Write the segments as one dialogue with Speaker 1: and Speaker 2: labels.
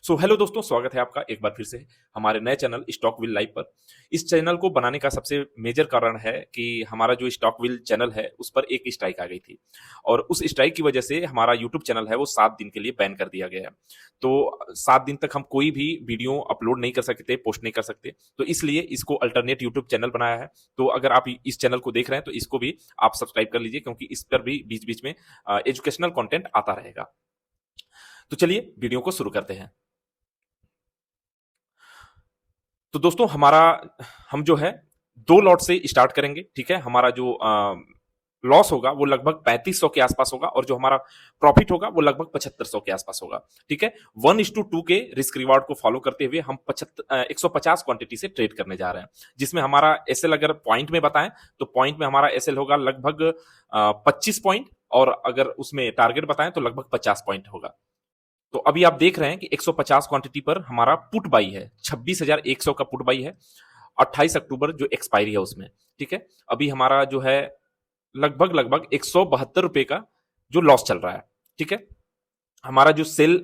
Speaker 1: Hello दोस्तों, स्वागत है आपका एक बार फिर से हमारे नए चैनल स्टॉक विल लाइव पर। इस चैनल को बनाने का सबसे मेजर कारण है कि हमारा जो स्टॉक विल चैनल है उस पर एक स्ट्राइक आ गई थी और उस स्ट्राइक की वजह से हमारा यूट्यूब चैनल है वो 7 दिन के लिए बैन कर दिया गया है। तो 7 दिन तक हम कोई भी वीडियो अपलोड नहीं कर सकते, पोस्ट नहीं कर सकते। तो इसलिए इसको अल्टरनेट यूट्यूब चैनल बनाया है। तो अगर आप इस चैनल को देख रहे हैं तो इसको भी आप सब्सक्राइब कर लीजिए, क्योंकि इस पर भी बीच बीच में एजुकेशनल कंटेंट आता रहेगा। तो चलिए वीडियो को शुरू करते हैं। तो दोस्तों हम जो है 2 लॉट से स्टार्ट करेंगे। ठीक है, हमारा जो लॉस होगा वो लगभग 3500 के आसपास होगा और जो हमारा प्रॉफिट होगा वो लगभग 7500 के आसपास होगा। ठीक है, 1:2 के रिस्क रिवार्ड को फॉलो करते हुए हम 150 क्वांटिटी से ट्रेड करने जा रहे हैं, जिसमें हमारा एसएल अगर पॉइंट में बताएं तो पॉइंट में हमारा एसएल होगा लगभग 25 पॉइंट, और अगर उसमें टारगेट बताएं तो लगभग 50 पॉइंट होगा। तो अभी आप देख रहे हैं कि 150 क्वांटिटी पर हमारा पुट बाई है, 26,100 का पुट बाई है 28 अक्टूबर जो एक्सपायरी है उसमें। ठीक है, अभी हमारा जो है लगभग लगभग 172 रुपए का जो लॉस चल रहा है। ठीक है, हमारा जो सेल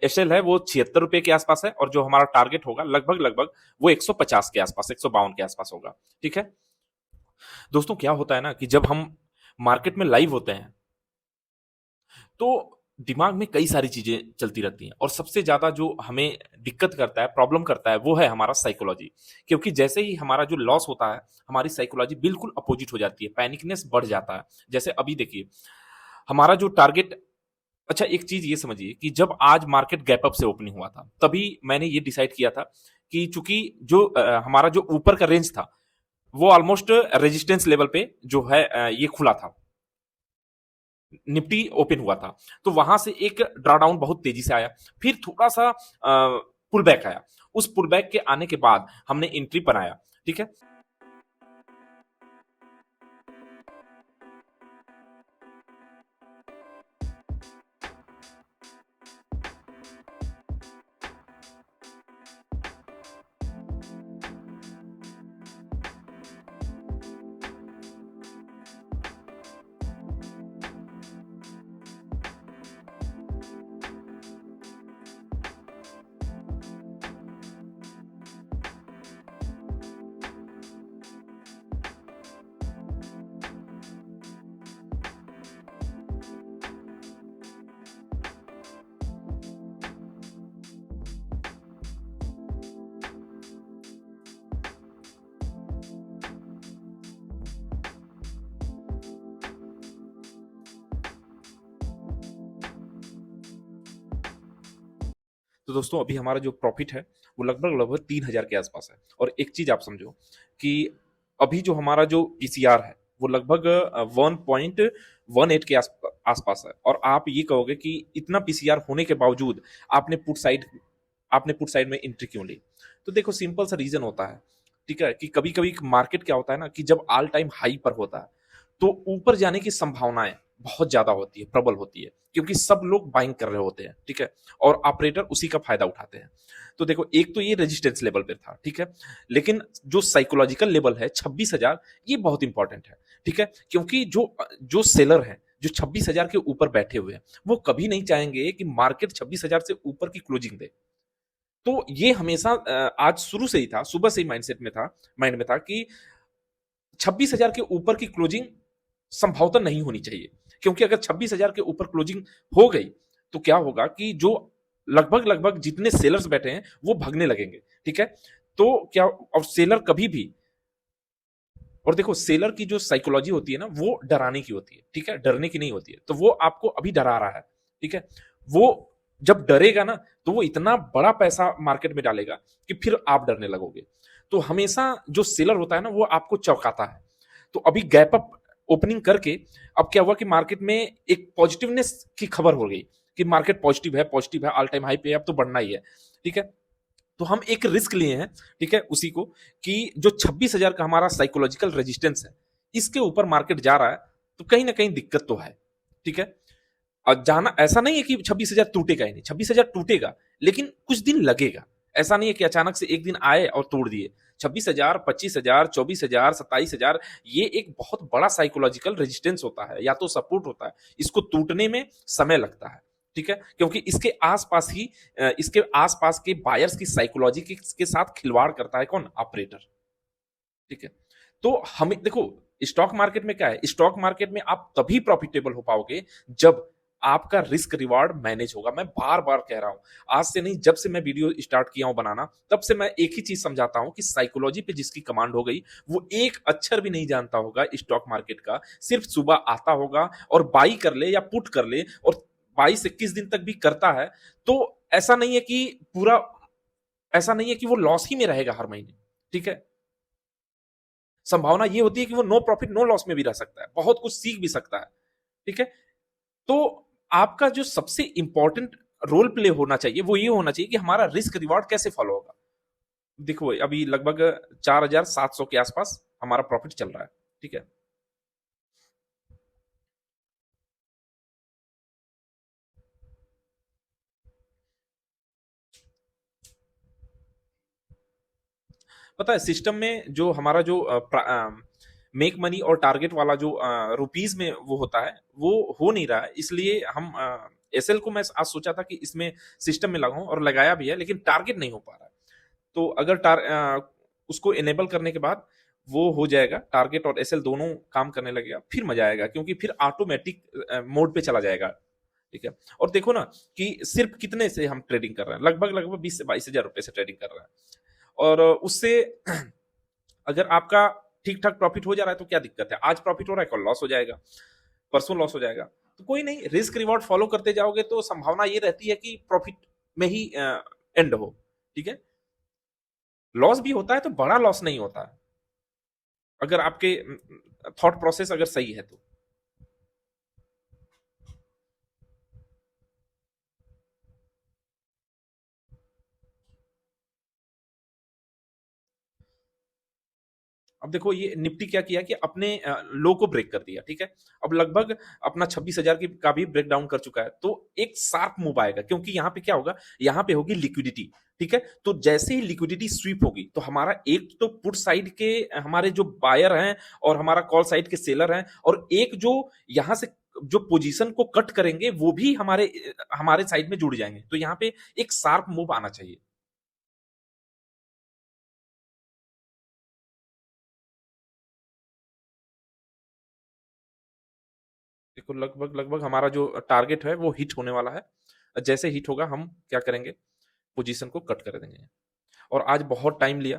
Speaker 1: एसएल है वो 76 रुपए के आसपास है और जो हमारा टारगेट होगा लगभग लगभग वो 150 के आसपास, 152 के आसपास होगा। ठीक है दोस्तों, क्या होता है ना कि जब हम मार्केट में लाइव होते हैं तो दिमाग में कई सारी चीजें चलती रहती हैं, और सबसे ज्यादा जो हमें दिक्कत करता है, प्रॉब्लम करता है, वो है हमारा साइकोलॉजी। क्योंकि जैसे ही हमारा जो लॉस होता है हमारी साइकोलॉजी बिल्कुल अपोजिट हो जाती है, पैनिकनेस बढ़ जाता है। जैसे अभी देखिए हमारा जो टारगेट, अच्छा एक चीज ये समझिए कि जब आज मार्केट गैप अप से ओपनिंग हुआ था तभी मैंने ये डिसाइड किया था कि चूंकि जो हमारा जो ऊपर का रेंज था वो ऑलमोस्ट रेजिस्टेंस लेवल पे जो है ये खुला था, निफ्टी ओपन हुआ था। तो वहां से एक ड्रॉडाउन बहुत तेजी से आया, फिर थोड़ा सा पुल बैक आया। उस पुल बैक के आने के बाद हमने एंट्री बनाया। ठीक है, तो दोस्तों अभी हमारा जो प्रॉफिट है वो लगभग लगभग 3,000 के आसपास है। और एक चीज आप समझो कि अभी जो हमारा जो पीसीआर है वो लगभग 1.18 के आसपास है, और आप ये कहोगे कि इतना पीसीआर होने के बावजूद आपने पुट साइड में एंट्री क्यों ली। तो देखो सिंपल सा रीजन होता है। ठीक है, कि कभी कभी मार्केट क्या होता है ना कि जब ऑल टाइम हाई पर होता है तो ऊपर जाने की संभावनाएं बहुत ज्यादा होती है, प्रबल होती है, क्योंकि सब लोग बाइंग कर रहे होते हैं। ठीक है, और ऑपरेटर उसी का फायदा उठाते हैं। तो देखो एक तो ये रेजिस्टेंस लेवल पे था। ठीक है, लेकिन जो साइकोलॉजिकल लेवल है 26,000, ये बहुत इंपॉर्टेंट है। ठीक है, क्योंकि जो जो सेलर है जो 26,000 के ऊपर बैठे हुए हैं वो कभी नहीं चाहेंगे कि मार्केट 26,000 से ऊपर की क्लोजिंग दे। तो ये हमेशा आज शुरू से ही था, सुबह से ही माइंड में था कि 26,000 के ऊपर की क्लोजिंग संभवतः नहीं होनी चाहिए। क्योंकि अगर 26,000 के ऊपर क्लोजिंग हो गई तो क्या होगा कि जो लगभग लगभग जितने सेलर्स बैठे हैं वो भागने लगेंगे। ठीक है, तो क्या, और सेलर कभी भी, और देखो सेलर की जो साइकोलॉजी होती है ना वो डराने की होती है। ठीक है, डरने की नहीं होती है। तो वो आपको अभी डरा रहा है। ठीक है, वो जब डरेगा ना तो वो इतना बड़ा पैसा मार्केट में डालेगा कि फिर आप डरने लगोगे। तो हमेशा जो सेलर होता है ना वो आपको चौंकाता है। तो अभी गैप अप ओपनिंग करके अब क्या हुआ कि मार्केट में एक पॉजिटिवनेस की खबर हो गई कि मार्केट पॉजिटिव है, ऑल टाइम हाई पे है, अब तो बढ़ना ही है। ठीक है, तो हम एक रिस्क लिए हैं। ठीक है, उसी को कि जो 26,000 का हमारा साइकोलॉजिकल रेजिस्टेंस है इसके ऊपर मार्केट जा रहा है, तो कहीं ना कहीं दिक्कत तो है। ठीक है, और जाना ऐसा नहीं है कि 26,000 टूटेगा ही नहीं, 26,000 टूटेगा लेकिन कुछ दिन लगेगा। ऐसा नहीं है कि अचानक से एक दिन आए और तोड़ दिए। 26,000, 25,000, 24,000, 27,000, ये एक बहुत बड़ा साइकोलॉजिकल रेजिस्टेंस होता है या तो सपोर्ट होता है। इसको टूटने में समय लगता है। ठीक है, क्योंकि इसके आसपास के बायर्स की साइकोलॉजी के साथ खिलवाड़ करता है कौन? ऑपरेटर। ठीक है, तो हमें देखो, स्टॉक मार्केट में क्या है, स्टॉक मार्केट में आप तभी प्रॉफिटेबल हो पाओगे जब आपका रिस्क रिवार्ड मैनेज होगा। मैं बार बार कह रहा हूं, आज से नहीं, जब से मैं वीडियो स्टार्ट किया हूं बनाना, तब से मैं एक ही चीज समझाता हूं कि साइकोलॉजी पे जिसकी कमांड हो गई, वो एक अक्षर भी नहीं जानता होगा स्टॉक मार्केट का, सिर्फ सुबह आता होगा और बाई कर ले या पुट कर ले, और 22-21 दिन तक भी करता है, तो ऐसा नहीं है कि पूरा ऐसा नहीं है कि वो लॉस ही में रहेगा हर महीने। ठीक है, संभावना ये होती है कि वो नो प्रॉफिट नो लॉस में भी रह सकता है, बहुत कुछ सीख भी सकता है। ठीक है, तो आपका जो सबसे इंपॉर्टेंट रोल प्ले होना चाहिए वो ये होना चाहिए कि हमारा रिस्क रिवार्ड कैसे फॉलो होगा। देखो अभी लगभग 4700 के आसपास हमारा प्रॉफिट चल रहा है। ठीक है, पता है सिस्टम में जो हमारा जो मेक मनी और टारगेट वाला जो रुपीज में वो होता है, वो हो नहीं रहा है, इसलिए हम एसएल को मैं आज सोचा था कि इसमें सिस्टम में लगाऊं, और लगाया भी है, लेकिन टारगेट नहीं हो पा रहा है। तो अगर उसको इनेबल करने के बाद वो हो जाएगा, टारगेट और एसएल दोनों काम करने लगेगा, फिर मजा आएगा, क्योंकि फिर ऑटोमेटिक मोड पे चला जाएगा। ठीक है, और देखो ना कि सिर्फ कितने से हम ट्रेडिंग कर रहे हैं, लगभग लगभग 20 से 22 हजार रुपए से ट्रेडिंग कर रहे हैं, और उससे अगर आपका ठीक ठाक प्रॉफिट हो जा रहा है तो क्या दिक्कत है? आज प्रॉफिट हो रहा है, कल लॉस हो जाएगा, परसों लॉस हो जाएगा, तो कोई नहीं, रिस्क रिवॉर्ड फॉलो करते जाओगे तो संभावना ये रहती है कि प्रॉफिट में ही एंड हो। ठीक है, लॉस भी होता है तो बड़ा लॉस नहीं होता है, अगर आपके थॉट प्रोसेस अगर सही है तो। अब देखो ये निफ्टी क्या किया कि अपने लो को ब्रेक कर दिया। ठीक है, अब लगभग अपना 26,000 की का भी ब्रेक डाउन कर चुका है, तो एक शार्प मूव आएगा, क्योंकि यहाँ पे क्या होगा, यहाँ पे होगी लिक्विडिटी। ठीक है, तो जैसे ही लिक्विडिटी स्वीप होगी तो हमारा एक तो पुट साइड के हमारे जो बायर हैं और हमारा कॉल साइड के सेलर हैं, और एक जो यहाँ से जो पोजीशन को कट करेंगे वो भी हमारे हमारे साइड में जुड़ जाएंगे, तो यहाँ पे एक शार्प मूव आना चाहिए। देखो लगभग लगभग हमारा जो टारगेट है वो हिट होने वाला है, जैसे हिट होगा हम क्या करेंगे, पोजीशन को कट कर देंगे। और आज बहुत टाइम लिया,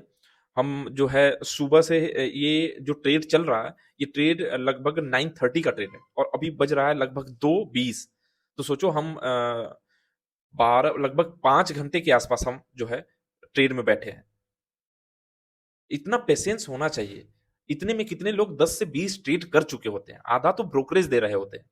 Speaker 1: हम जो है सुबह से ये जो ट्रेड चल रहा है, ये ट्रेड लगभग 9:30 का ट्रेड है, और अभी बज रहा है लगभग 2:20। तो सोचो हम 5 घंटे के आसपास हम जो है ट्रेड में बैठे हैं। इतना पेशेंस होना चाहिए, इतने में कितने लोग 10 से 20 ट्रेड कर चुके होते हैं, आधा तो ब्रोकरेज दे रहे होते हैं।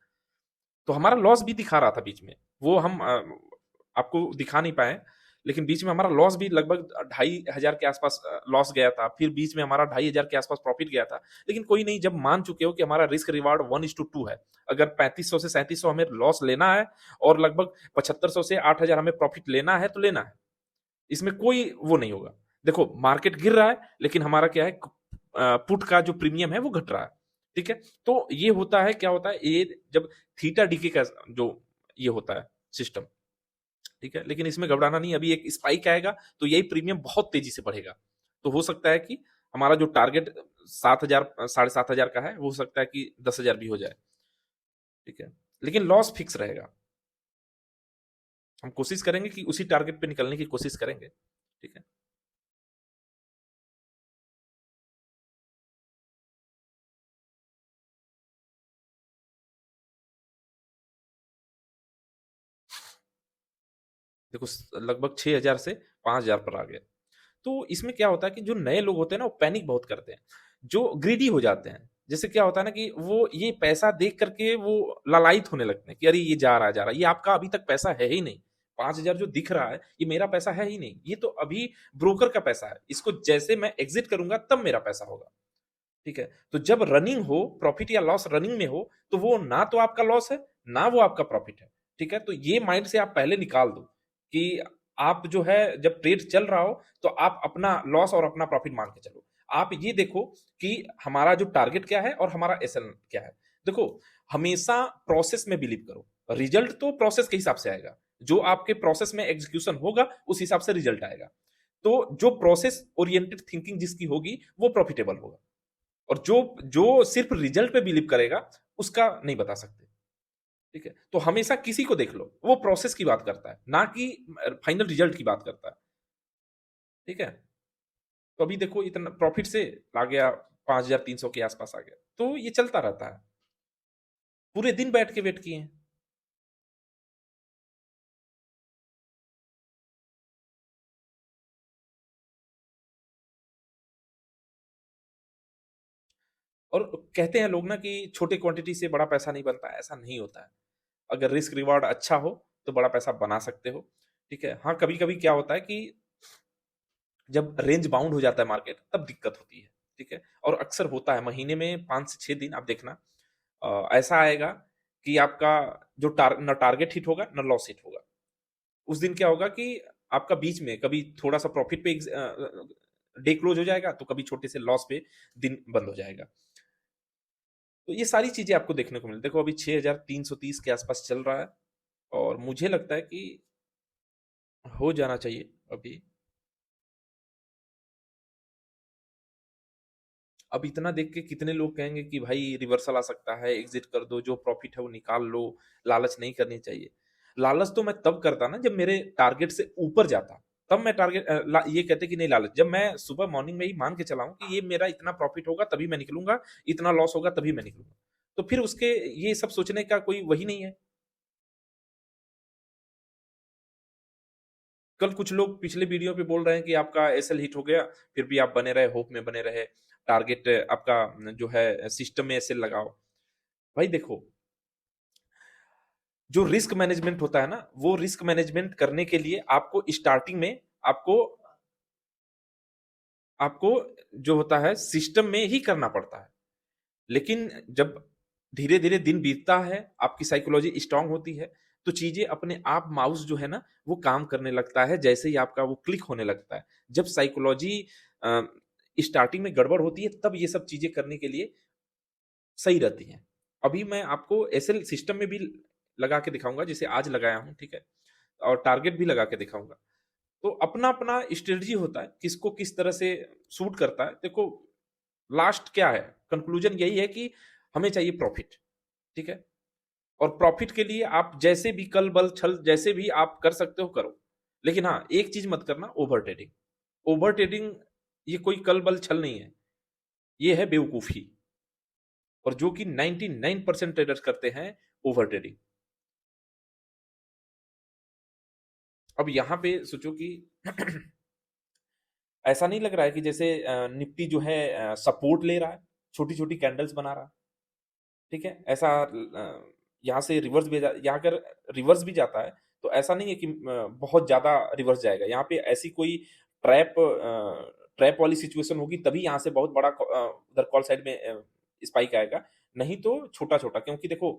Speaker 1: तो हमारा लॉस भी दिखा रहा था बीच में, वो हम आपको दिखा नहीं पाए, लेकिन बीच में हमारा लॉस भी लगभग 2,500 के आसपास लॉस गया था, फिर बीच में हमारा 2,500 के आसपास प्रॉफिट गया था। लेकिन कोई नहीं, जब मान चुके हो कि हमारा रिस्क रिवार्ड 1:2 है, अगर 3500 से 3700 हमें लॉस लेना है और लगभग 7500 से 8,000 हमें प्रॉफिट लेना है तो लेना है, इसमें कोई वो नहीं होगा। देखो मार्केट गिर रहा है, लेकिन हमारा क्या है, पुट का जो प्रीमियम है वो घट रहा है। ठीक है, तो ये होता है, क्या होता है, ये जब थीटा डीके का जो ये होता है सिस्टम। ठीक है, लेकिन इसमें घबराना नहीं, अभी एक स्पाइक आएगा तो यही प्रीमियम बहुत तेजी से बढ़ेगा। तो हो सकता है कि हमारा जो टारगेट 7,000 7,500 का है, वो हो सकता है कि 10,000 भी हो जाए। ठीक है, लेकिन लॉस फिक्स रहेगा। हम कोशिश करेंगे कि उसी टारगेट पे निकलने की कोशिश करेंगे। ठीक है, देखो लगभग 6,000 से 5,000 पर आ गया। तो इसमें क्या होता है कि जो नए लोग होते हैं ना, वो पैनिक बहुत करते हैं, जो ग्रीडी हो जाते हैं। जैसे क्या होता है ना कि वो ये पैसा देख करके वो लालायित होने लगते हैं कि अरे ये जा रहा है जा रहा है, ये आपका अभी तक पैसा है ही नहीं। 5,000 जो दिख रहा है ये मेरा पैसा है ही नहीं, ये तो अभी ब्रोकर का पैसा है, इसको जैसे मैं एग्जिट करूंगा तब मेरा पैसा होगा। ठीक है, तो जब रनिंग हो, प्रॉफिट या लॉस रनिंग में हो, तो वो ना तो आपका लॉस है, ना वो आपका प्रॉफिट है। ठीक है, तो ये माइंड से आप पहले निकाल दो कि आप जो है जब ट्रेड चल रहा हो तो आप अपना लॉस और अपना प्रॉफिट मान के चलो। आप ये देखो कि हमारा जो टारगेट क्या है और हमारा एसएल क्या है। देखो, हमेशा प्रोसेस में बिलीव करो, रिजल्ट तो प्रोसेस के हिसाब से आएगा, जो आपके प्रोसेस में एग्जीक्यूशन होगा उस हिसाब से रिजल्ट आएगा। तो जो प्रोसेस ओरिएंटेड थिंकिंग जिसकी होगी वो प्रॉफिटेबल होगा, और जो जो सिर्फ रिजल्ट पे बिलीव करेगा उसका नहीं बता सकते। ठीक है, तो हमेशा किसी को देख लो, वो प्रोसेस की बात करता है ना कि फाइनल रिजल्ट की बात करता है। ठीक है, तो अभी देखो इतना प्रॉफिट से आ गया, 5,300 के आसपास आ गया, तो ये चलता रहता है। पूरे दिन बैठ के वेट किए हैं। और कहते हैं लोग ना कि छोटे क्वांटिटी से बड़ा पैसा नहीं बनता है, ऐसा नहीं होता है। अगर रिस्क रिवार्ड अच्छा हो तो बड़ा पैसा बना सकते हो। ठीक है, हाँ कभी कभी क्या होता है कि जब रेंज बाउंड हो जाता है मार्केट तब दिक्कत होती है। ठीक है, और अक्सर होता है महीने में 5 से 6 दिन आप देखना ऐसा आएगा कि आपका जो न टारगेट हिट होगा न लॉस हिट होगा। उस दिन क्या होगा कि आपका बीच में कभी थोड़ा सा प्रॉफिट पे डे क्लोज हो जाएगा, तो कभी छोटे से लॉस पे दिन बंद हो जाएगा। तो ये सारी चीजें आपको देखने को मिली। देखो अभी 6,330 के आसपास चल रहा है, और मुझे लगता है कि हो जाना चाहिए अभी। अब इतना देख के कितने लोग कहेंगे कि भाई रिवर्सल आ सकता है, एग्जिट कर दो, जो प्रॉफिट है वो निकाल लो, लालच नहीं करनी चाहिए। लालच तो मैं तब करता ना जब मेरे टारगेट से ऊपर जाता, तब मैं ये कहते कि नहीं लालच। जब मैं सुबह मॉर्निंग में ही मान के चलाऊं कि ये मेरा इतना प्रॉफिट होगा तभी मैं निकलूंगा, इतना लॉस होगा तभी मैं निकलूंगा, तो फिर उसके ये सब सोचने का कोई वही नहीं है। कल कुछ लोग पिछले वीडियो पे बोल रहे हैं कि आपका एसएल हिट हो गया, फिर भी आप बने रहे, होप में बने रहे, टारगेट आपका जो है सिस्टम में एसएल लगाओ। भाई देखो, जो रिस्क मैनेजमेंट होता है ना, वो रिस्क मैनेजमेंट करने के लिए आपको स्टार्टिंग में आपको आपको जो होता है सिस्टम में ही करना पड़ता है। लेकिन जब धीरे धीरे दिन बीतता है, आपकी साइकोलॉजी स्ट्रांग होती है, तो चीजें अपने आप माउस जो है ना वो काम करने लगता है, जैसे ही आपका वो क्लिक होने लगता है। जब साइकोलॉजी स्टार्टिंग में गड़बड़ होती है तब ये सब चीजें करने के लिए सही रहती हैं। अभी मैं आपको एसएल सिस्टम में भी लगा के दिखाऊंगा, जैसे आज लगाया हूँ। ठीक है, और टारगेट भी लगा के दिखाऊंगा। तो अपना अपना स्ट्रेटजी होता है, किसको किस तरह से सूट करता है। देखो लास्ट क्या है, कंक्लूजन यही है कि हमें चाहिए प्रॉफिट। ठीक है, और प्रॉफिट के लिए आप जैसे भी कल बल छल जैसे भी आप कर सकते हो करो, लेकिन हाँ एक चीज मत करना, ओवर ट्रेडिंग। ओवर ट्रेडिंग ये कोई कल बल छल नहीं है, ये है बेवकूफी, और जो कि 99% ट्रेडर्स करते हैं, ओवर ट्रेडिंग। अब यहाँ पे सोचो कि ऐसा नहीं लग रहा है कि जैसे निफ्टी जो है सपोर्ट ले रहा है, छोटी छोटी कैंडल्स बना रहा है। ठीक है, ऐसा यहाँ से रिवर्स भी यहाँ अगर रिवर्स भी जाता है तो ऐसा नहीं है कि बहुत ज्यादा रिवर्स जाएगा। यहाँ पे ऐसी कोई ट्रैप ट्रैप वाली सिचुएशन होगी तभी यहाँ से बहुत बड़ा उधर कॉल साइड में स्पाइक आएगा, नहीं तो छोटा छोटा। क्योंकि देखो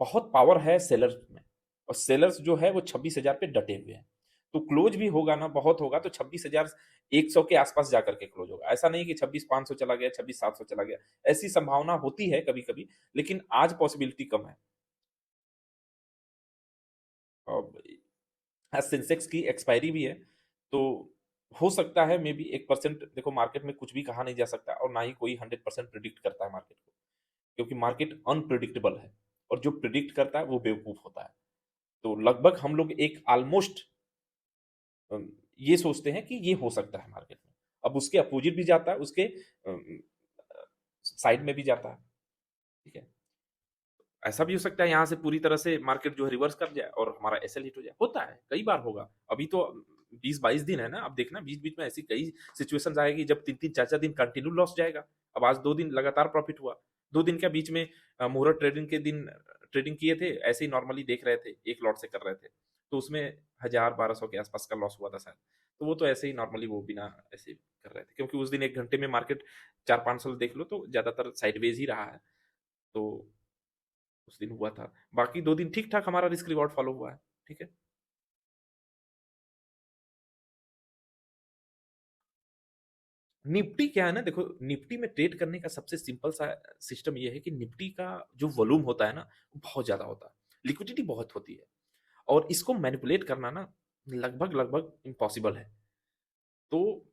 Speaker 1: बहुत पावर है सेलर्स में, और सेलर्स जो है वो 26,000 पे डटे हुए हैं। तो क्लोज भी होगा ना, बहुत होगा तो 26,100 के आसपास जाकर के क्लोज होगा। ऐसा नहीं कि 26,500 चला गया, 26,700 चला गया, ऐसी संभावना होती है कभी कभी, लेकिन आज पॉसिबिलिटी कम है। और आज सेंसेक्स की एक्सपायरी भी है, तो हो सकता है मे बी 1%। देखो मार्केट में कुछ भी कहा नहीं जा सकता, और ना ही कोई 100% प्रिडिक्ट करता है मार्केट को, क्योंकि मार्केट अनप्रिडिक्टेबल है, और जो प्रिडिक्ट करता है वो बेवकूफ होता है। तो लगभग हम लोग एक ऑलमोस्ट ये सोचते हैं कि ये हो सकता है मार्केट में, अब उसके अपोजिट भी जाता है, उसके साइड में भी जाता है। ठीक है, ऐसा भी हो सकता है यहाँ से पूरी तरह से मार्केट जो है रिवर्स कर जाए और हमारा एसएल हिट हो जाए, होता है कई बार होगा। अभी तो 20-22 दिन है ना, अब देखना बीच बीच में ऐसी कई सिचुएशंस आएगी जब 3-3 4-4 दिन कंटिन्यू लॉस जाएगा। अब आज 2 दिन लगातार प्रॉफिट हुआ, 2 दिन क्या बीच में मुहूर्त ट्रेडिंग के दिन ट्रेडिंग किए थे, ऐसे ही नॉर्मली देख रहे थे, एक लॉट से कर रहे थे, तो उसमें 1,000-1,200 के आसपास का लॉस हुआ था शायद। तो वो तो ऐसे ही नॉर्मली वो बिना ऐसे कर रहे थे, क्योंकि उस दिन 1 घंटे में मार्केट 400-500 देख लो तो ज्यादातर साइडवेज ही रहा है। तो उस दिन हुआ था, बाकी 2 दिन ठीक ठाक हमारा रिस्क रिवॉर्ड फॉलो हुआ है। ठीक है, निफ्टी क्या है ना, देखो निफ्टी में ट्रेड करने का सबसे सिंपल सा सिस्टम ये है कि निफ्टी का जो वॉल्यूम होता है ना वो बहुत ज्यादा होता है। लिक्विडिटी बहुत होती है और इसको मैनिपुलेट करना ना लगभग लगभग इम्पॉसिबल है। तो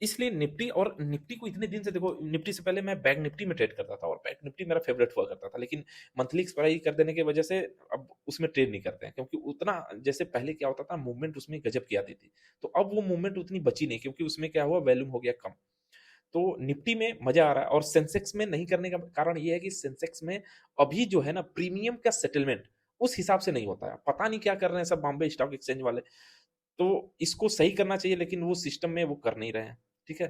Speaker 1: इसलिए निफ्टी और निफ्टी को इतने दिन से देखो, निफ्टी से पहले मैं बैंक निफ्टी में ट्रेड करता था और बैंक निफ्टी मेरा फेवरेट हुआ करता था, लेकिन मंथली एक्सपायरी कर देने की वजह से अब उसमें ट्रेड नहीं करते हैं, क्योंकि उतना जैसे पहले क्या होता था, मूवमेंट उसमें गजब की आती थी। तो अब वो मूवमेंट उतनी बची नहीं, क्योंकि उसमें क्या हुआ, वैल्यूम हो गया कम। तो निफ्टी में मजा आ रहा है, और सेंसेक्स में नहीं करने का कारण ये है कि सेंसेक्स में अभी जो है ना प्रीमियम का सेटलमेंट उस हिसाब से नहीं होता है। पता नहीं क्या कर रहे हैं सब बॉम्बे स्टॉक एक्सचेंज वाले। तो इसको सही करना चाहिए, लेकिन वो सिस्टम में वो कर नहीं रहे हैं। ठीक है,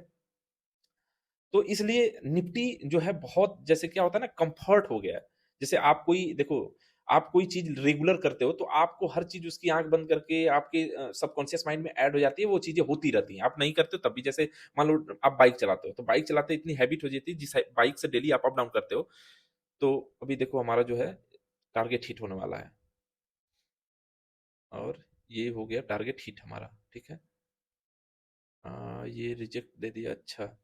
Speaker 1: तो इसलिए निफ्टी जो है बहुत, जैसे क्या होता है ना, कंफर्ट हो गया है। जैसे आप कोई देखो, आप कोई चीज रेगुलर करते हो तो आपको हर चीज उसकी आंख बंद करके आपके सबकॉन्शियस माइंड में ऐड हो जाती है, वो चीजें होती रहती हैं। आप नहीं करते हो तब भी, जैसे मान लो आप बाइक चलाते हो, तो बाइक चलाते इतनी हैबिट हो जाती है, जिस बाइक से डेली आप अप डाउन करते हो। तो अभी देखो हमारा जो है टारगेट हिट होने वाला है, और ये हो गया टारगेट हिट हमारा। ठीक है, ये रिजेक्ट दे दिया। अच्छा,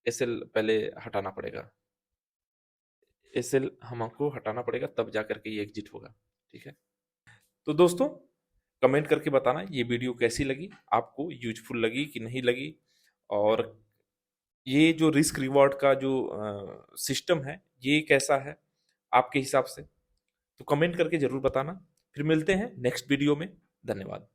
Speaker 1: एसएल पहले हटाना पड़ेगा, एसएल हमको हटाना पड़ेगा, तब जा करके ये एग्जिट होगा। ठीक है, तो दोस्तों कमेंट करके बताना ये वीडियो कैसी लगी, आपको यूजफुल लगी कि नहीं लगी, और ये जो रिस्क रिवॉर्ड का जो सिस्टम है ये कैसा है आपके हिसाब से। तो कमेंट करके जरूर बताना। फिर मिलते हैं नेक्स्ट वीडियो में। धन्यवाद।